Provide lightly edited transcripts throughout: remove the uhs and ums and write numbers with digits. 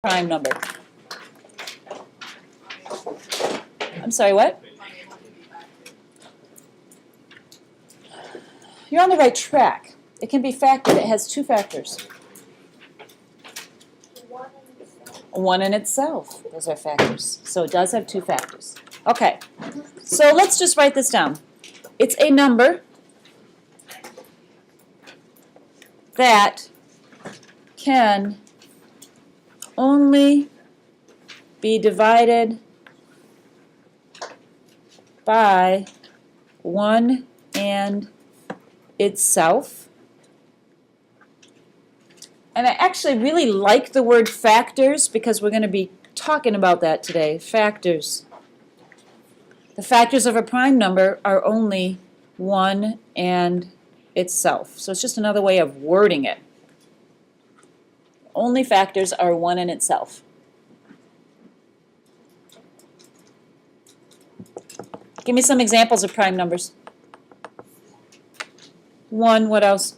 prime number. I'm sorry, what? You're on the right track. It can be factored. It has two factors. One in itself. Those are factors. So it does have two factors. Okay. So let's just write this down. It's a number that can only be divided by 1 and itself. And I actually really like the word factors because we're going to be talking about that today. Factors. The factors of a prime number are only 1 and itself. So it's just another way of wording it. Only factors are 1 and itself. Give me some examples of prime numbers. 1, what else?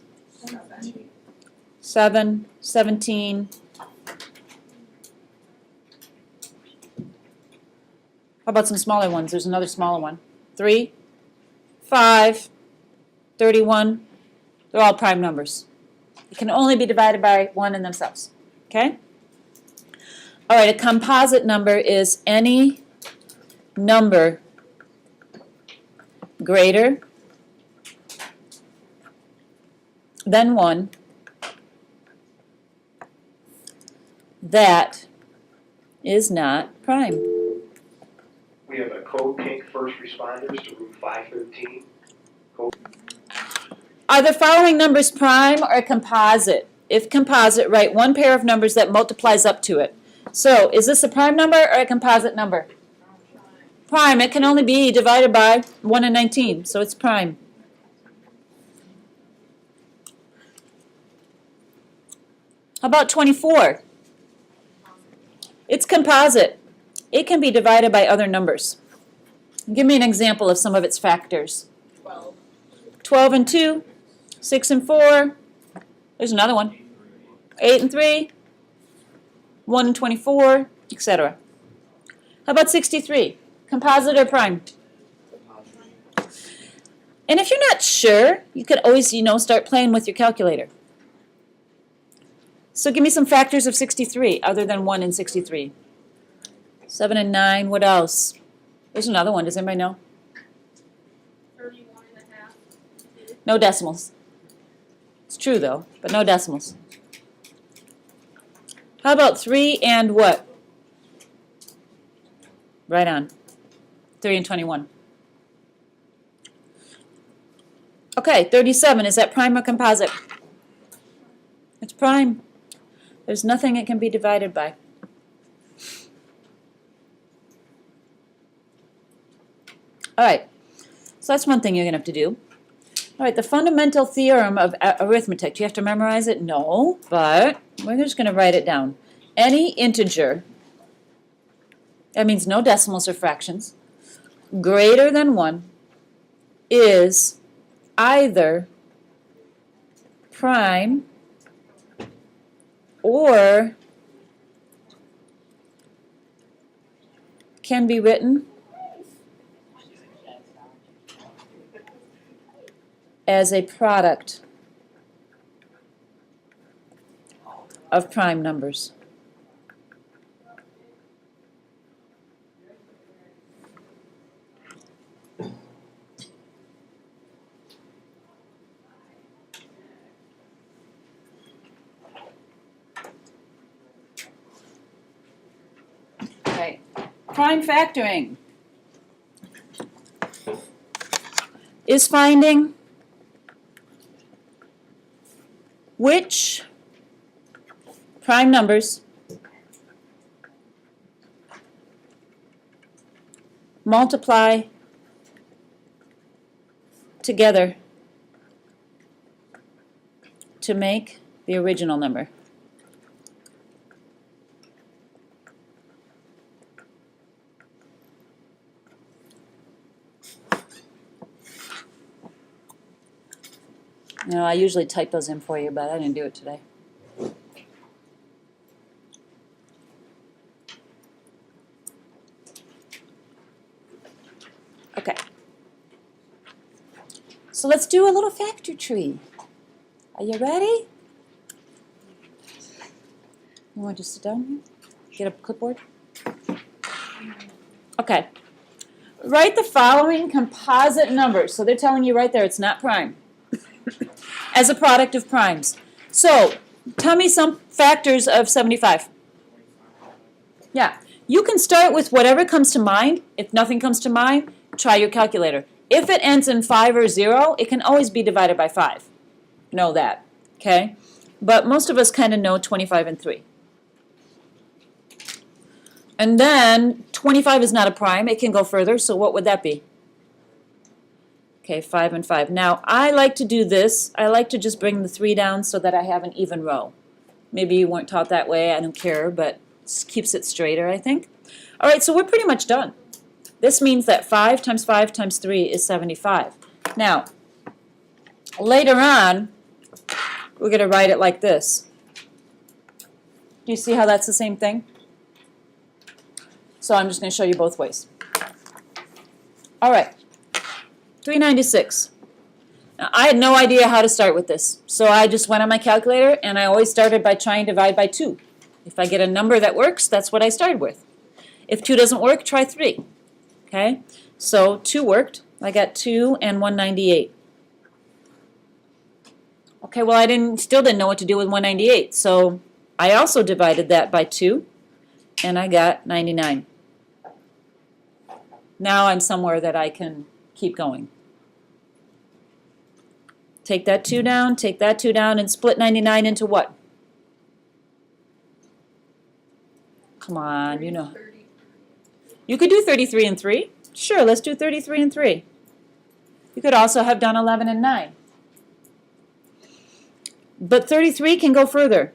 7, 17. How about some smaller ones? There's another smaller one. 3, 5, 31. They're all prime numbers. It can only be divided by 1 in themselves. Okay? All right, a composite number is any number greater than 1 that is not prime. We have a code pink first responders to Route 513. Are the following numbers prime or composite? If composite, write one pair of numbers that multiplies up to it. So, is this a prime number or a composite number? Prime. It can only be divided by 1 and 19, so it's prime. How about 24? It's composite. It can be divided by other numbers. Give me an example of some of its factors. 12 and 2, 6 and 4. There's another one. 8 and 3, 1 and 24, etc. How about 63? Composite or prime? And if you're not sure, you could always, start playing with your calculator. So give me some factors of 63 other than 1 and 63. 7 and 9, what else? There's another one. Does anybody know? 31 and a half. No decimals. It's true though, but no decimals. How about 3 and what? Right on. 3 and 21. Okay, 37. Is that prime or composite? It's prime. There's nothing it can be divided by. All right, so that's one thing you're going to have to do. All right, the fundamental theorem of arithmetic. Do you have to memorize it? No, but we're just going to write it down. Any integer, that means no decimals or fractions, greater than 1 is either prime or can be written as a product of prime numbers. Okay, prime factoring is finding which prime numbers multiply together to make the original number. I usually type those in for you, but I didn't do it today. Okay. So let's do a little factor tree. Are you ready? You want to sit down here? Get a clipboard? Okay. Write the following composite numbers. So they're telling you right there it's not prime. As a product of primes. So tell me some factors of 75. Yeah. You can start with whatever comes to mind. If nothing comes to mind, try your calculator. If it ends in 5 or 0, it can always be divided by 5. Know that. Okay? But most of us kind of know 25 and 3. And then 25 is not a prime. It can go further. So what would that be? Okay, 5 and 5. Now, I like to do this. I like to just bring the 3 down so that I have an even row. Maybe you weren't taught that way. I don't care, but it keeps it straighter, I think. All right, so we're pretty much done. This means that 5 times 5 times 3 is 75. Now, later on, we're going to write it like this. Do you see how that's the same thing? So I'm just going to show you both ways. All right, 396. Now, I had no idea how to start with this, so I just went on my calculator, and I always started by trying to divide by 2. If I get a number that works, that's what I started with. If 2 doesn't work, try 3. Okay, so 2 worked. I got 2 and 198. Okay, well, still didn't know what to do with 198, so I also divided that by 2, and I got 99. Now I'm somewhere that I can keep going. Take that 2 down, take that 2 down, and split 99 into what? Come on, you know. You could do 33 and 3. Sure, let's do 33 and 3. You could also have done 11 and 9. But 33 can go further.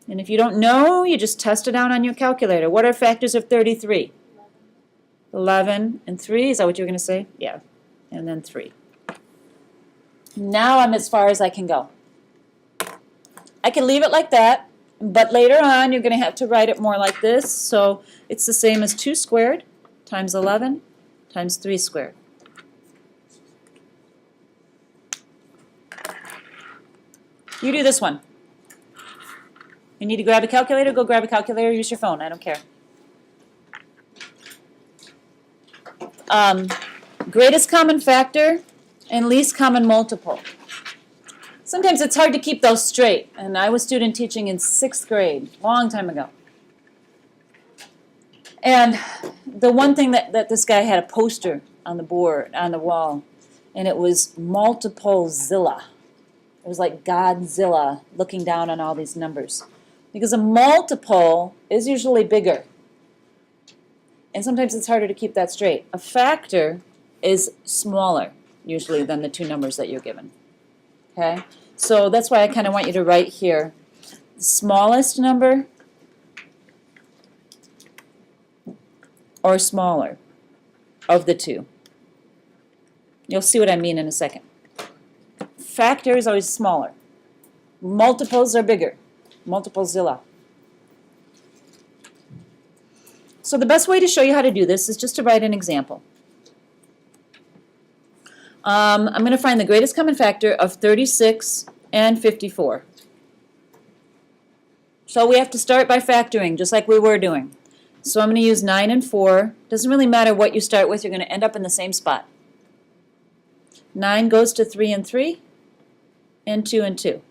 And if you don't know, you just test it out on your calculator. What are factors of 33? 11 and 3, is that what you were going to say? Yeah, and then 3. Now I'm as far as I can go. I can leave it like that, but later on you're going to have to write it more like this. So it's the same as 2 squared times 11 times 3 squared. You do this one. You need to grab a calculator? Go grab a calculator, use your phone, I don't care. Greatest common factor and least common multiple. Sometimes it's hard to keep those straight, and I was student teaching in 6th grade, long time ago. And the one thing that this guy had a poster on the board, on the wall, and it was multiple Zilla. It was like Godzilla looking down on all these numbers. Because a multiple is usually bigger. And sometimes it's harder to keep that straight. A factor is smaller, usually, than the 2 numbers that you're given. Okay? So that's why I kind of want you to write here the smallest number or smaller of the 2. You'll see what I mean in a second. Factor is always smaller. Multiples are bigger. Multiple Zilla. So the best way to show you how to do this is just to write an example. I'm going to find the greatest common factor of 36 and 54. So we have to start by factoring, just like we were doing. So I'm going to use 9 and 4. Doesn't really matter what you start with, you're going to end up in the same spot. 9 goes to 3 and 3, and 2 and 2.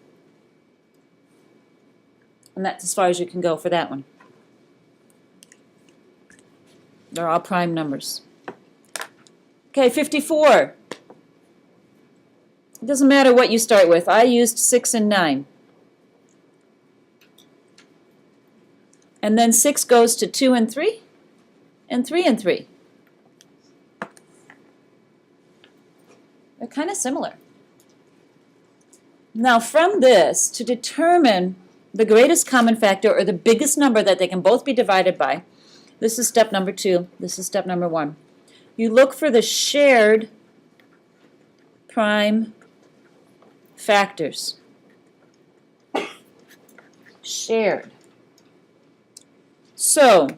And that's as far as you can go for that one. They're all prime numbers. Okay, 54. It doesn't matter what you start with. I used 6 and 9. And then 6 goes to 2 and 3, and 3 and 3. They're kind of similar. Now from this, to determine the greatest common factor, or the biggest number that they can both be divided by, this is step number 2, this is step number 1. You look for the shared prime factors. Shared. So,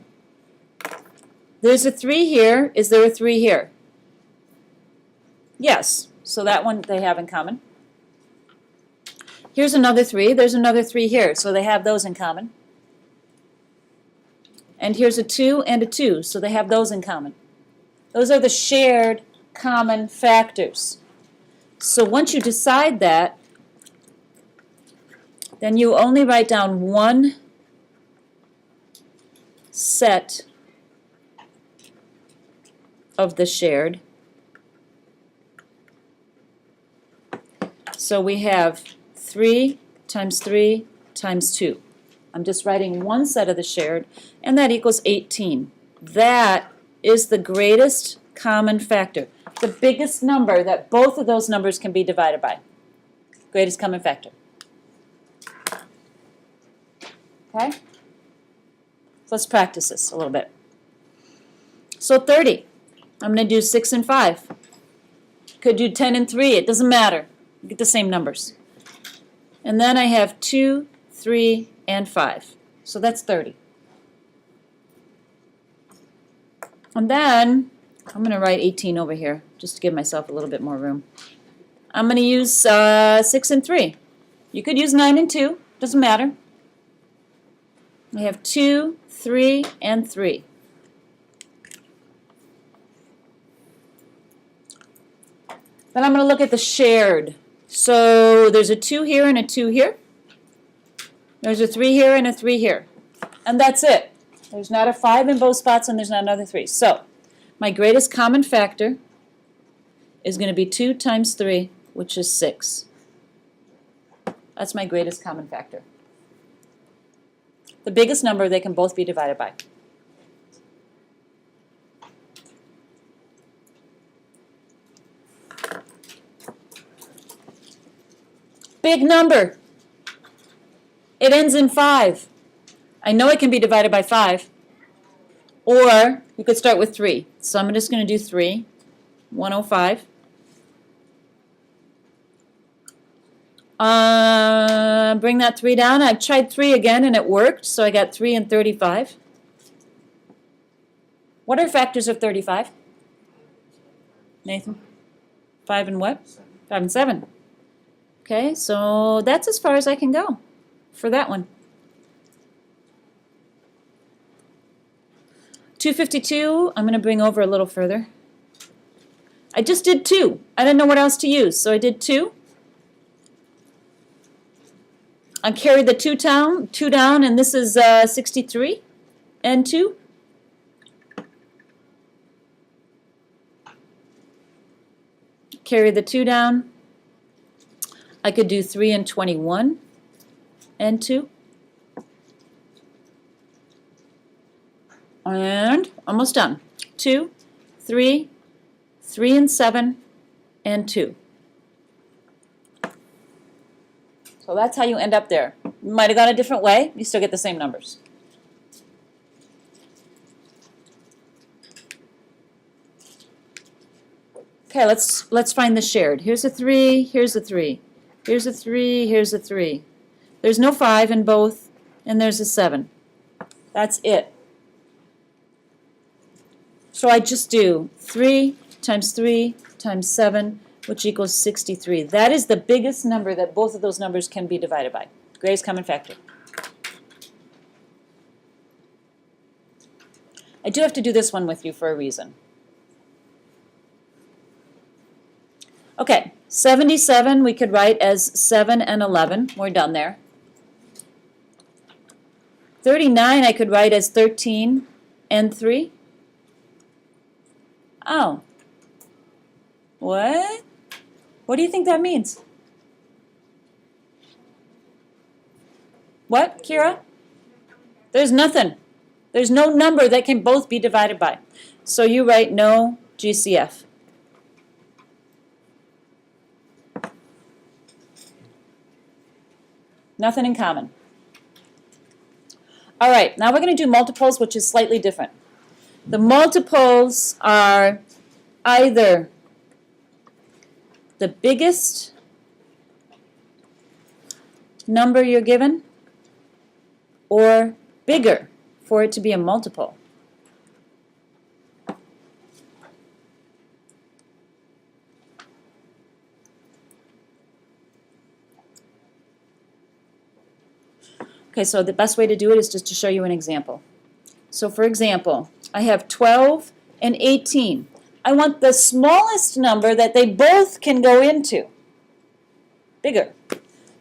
there's a 3 here. Is there a 3 here? Yes, so that one they have in common. Here's another 3. There's another 3 here, so they have those in common. And here's a 2 and a 2, so they have those in common. Those are the shared common factors. So once you decide that, then you only write down one set of the shared. So we have 3 times 3 times 2. I'm just writing one set of the shared, and that equals 18. That is the greatest common factor, the biggest number that both of those numbers can be divided by. Greatest common factor. Okay? So let's practice this a little bit. So 30. I'm going to do 6 and 5. Could do 10 and 3. It doesn't matter. You get the same numbers. And then I have 2, 3, and 5. So that's 30. And then I'm going to write 18 over here just to give myself a little bit more room. I'm going to use 6 and 3. You could use 9 and 2. Doesn't matter. I have 2, 3, and 3. Then I'm going to look at the shared. So there's a 2 here and a 2 here. There's a 3 here and a 3 here. And that's it. There's not a 5 in both spots and there's not another 3. So my greatest common factor is going to be 2 times 3, which is 6. That's my greatest common factor. The biggest number they can both be divided by. Big number. It ends in 5. I know it can be divided by 5. Or you could start with 3. So I'm just going to do 3. 105. Bring that 3 down. I tried 3 again and it worked, so I got 3 and 35. What are factors of 35? Nathan? 5 and what? 5 and 7. Okay, so that's as far as I can go for that one. 252, I'm going to bring over a little further. I just did 2. I didn't know what else to use, so I did 2. I carried the 2 down, and this is 63 and 2. Carry the 2 down. I could do 3 and 21 and 2. And almost done. 2, 3, 3 and 7, and 2. So that's how you end up there. You might have gone a different way. You still get the same numbers. Okay, let's find the shared. Here's a 3, here's a 3. Here's a 3, here's a 3. There's no 5 in both, and there's a 7. That's it. So I just do 3 times 3 times 7, which equals 63. That is the biggest number that both of those numbers can be divided by. Greatest common factor. I do have to do this one with you for a reason. Okay, 77 we could write as 7 and 11. We're done there. 39 I could write as 13 and 3. Oh. What? What do you think that means? What, Kira? There's nothing. There's no number that can both be divided by. So you write no GCF. Nothing in common. All right, now we're going to do multiples, which is slightly different. The multiples are either the biggest number you're given or bigger for it to be a multiple. Okay, so the best way to do it is just to show you an example. So for example, I have 12 and 18. I want the smallest number that they both can go into. Bigger.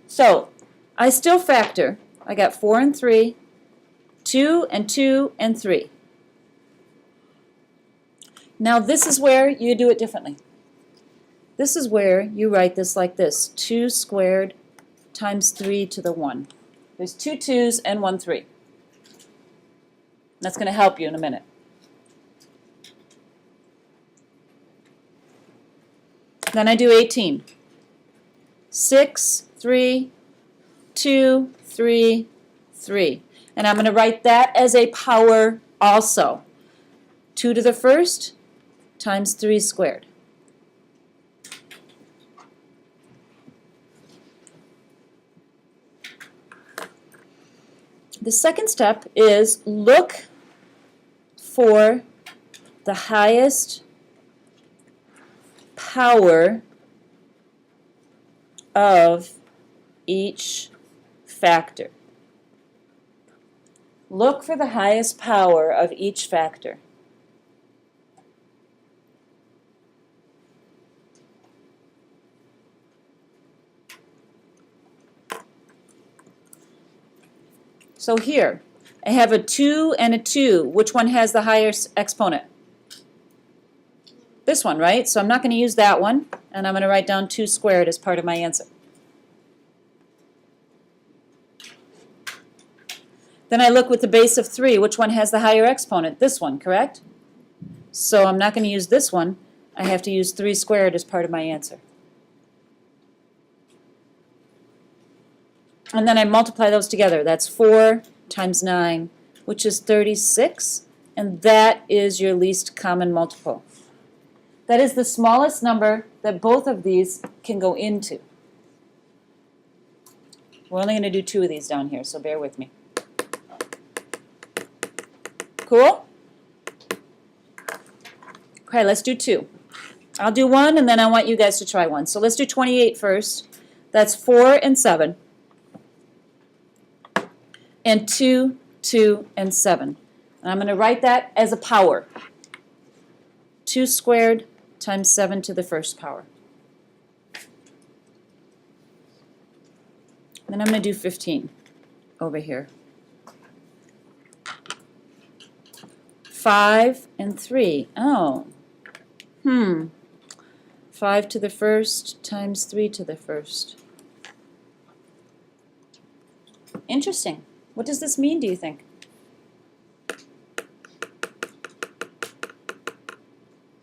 So I still factor. I got 4 and 3, 2 and 2 and 3. Now this is where you do it differently. This is where you write this like this. 2 squared times 3 to the 1. There's 2 2's and 1 3. That's going to help you in a minute. Then I do 18. 6, 3, 2, 3, 3. And I'm going to write that as a power also. 2 to the first times 3 squared. The second step is look for the highest power of each factor. Look for the highest power of each factor. So here, I have a 2 and a 2. Which one has the higher exponent? This one, right? So I'm not going to use that one, and I'm going to write down 2 squared as part of my answer. Then I look with the base of 3. Which one has the higher exponent? This one, correct? So I'm not going to use this one. I have to use 3 squared as part of my answer. And then I multiply those together. That's 4 times 9, which is 36. And that is your least common multiple. That is the smallest number that both of these can go into. We're only going to do 2 of these down here, so bear with me. Cool? Okay, let's do 2. I'll do 1, and then I want you guys to try 1. So let's do 28 first. That's 4 and 7. And 2, 2, and 7. And I'm going to write that as a power. 2 squared times 7 to the first power. Then I'm going to do 15 over here. 5 and 3. Oh. 5 to the first times 3 to the first. Interesting. What does this mean, do you think?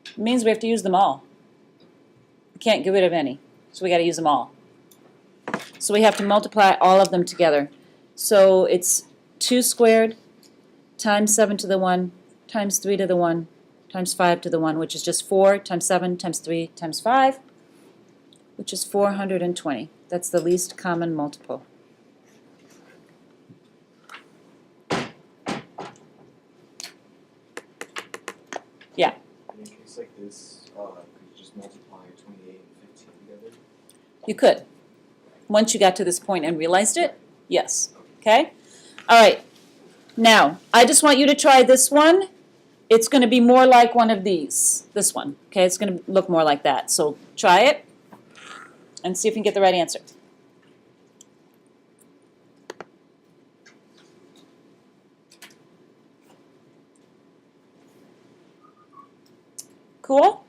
It means we have to use them all. We can't get rid of any, so we got to use them all. So we have to multiply all of them together. So it's 2 squared times 7 to the 1 times 3 to the 1 times 5 to the 1, which is just 4 times 7 times 3 times 5, which is 420. That's the least common multiple. Yeah. In a case like this, could you just multiply 28 and 15 together? You could. Once you got to this point and realized it, yes. Okay? All right. Now, I just want you to try this one. It's going to be more like one of these. This one. Okay? It's going to look more like that. So try it and see if you can get the right answer. Cool?